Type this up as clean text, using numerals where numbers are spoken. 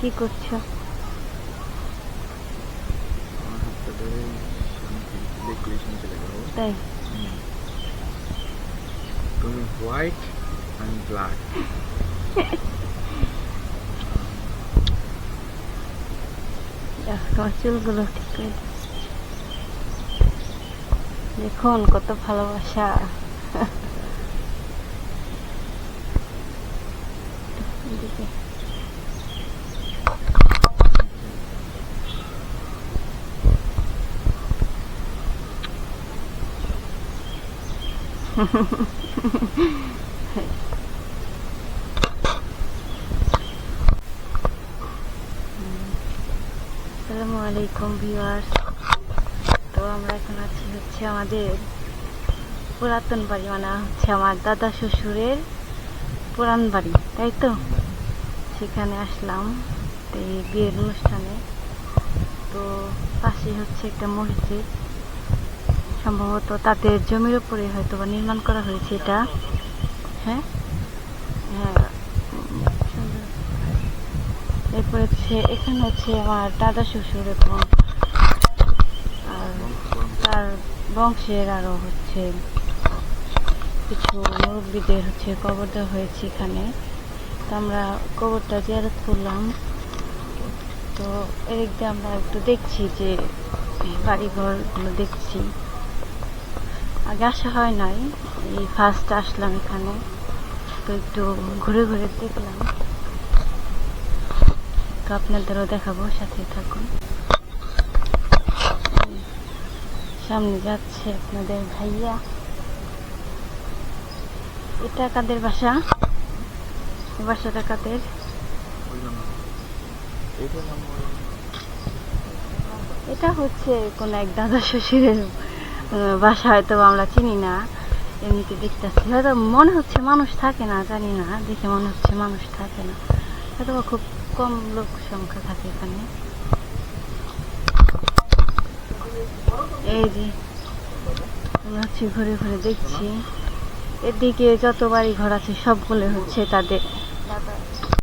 কি করছো? তাই তুমি হোয়াইট আমি ব্ল্যাক। তোমার চুলগুলো ঠিক করে দিচ্ছি। দেখুন কত ভালোবাসা। এদিকে। আসসালামু আলাইকুম ভিউয়ার্স। তো আমরা এখন আছি হচ্ছে আমাদের পুরাতন বাড়ি, মানে হচ্ছে আমার দাদা শ্বশুরের পুরান বাড়ি, তাই তো। সেখানে আসলাম এই বিয়ের অনুষ্ঠানে। তো পাশে হচ্ছে একটা মসজিদ, সম্ভবত তাদের জমির উপরে হয়তো বা নির্মাণ করা হয়েছে এটা। হ্যাঁ হ্যাঁ, সুন্দর। এরপরে হচ্ছে এখানে হচ্ছে আমার দাদা শ্বশুর এবং আর তার বংশের আরো হচ্ছে কিছু মুরব্বীদের হচ্ছে কবর দেওয়া হয়েছে এখানে। তো আমরা কবরটা জিয়ারত করলাম। তো এদিক দিয়ে আমরা একটু দেখছি যে বাড়িঘরগুলো দেখছি। আগে আসা হয় নাই, এই ফার্স্ট আসলাম এখানে। তো একটু ঘুরে ঘুরে দেখলাম, তো আপনাদেরও দেখাবো, সাথে থাকুন। সামনে যাচ্ছে আপনাদের ভাইয়া। এটা কাদের বাসা? বাসাটা কাদের? এটা হচ্ছে কোন এক দাদা শ্বশুরের বাসা, হয়তো আমরা চিনি না। এমনিতে দেখতেছি, হয়তো মনে হচ্ছে মানুষ থাকে না, জানি না, দেখে মনে হচ্ছে মানুষ থাকে না, হয়তো খুব কম লোক সংখ্যা থাকে এখানে। এই যে আমরা হচ্ছে ঘুরে ঘুরে দেখছি, এদিকে যত বাড়ি ঘর আছে সবগুলো হচ্ছে তাদের দাদা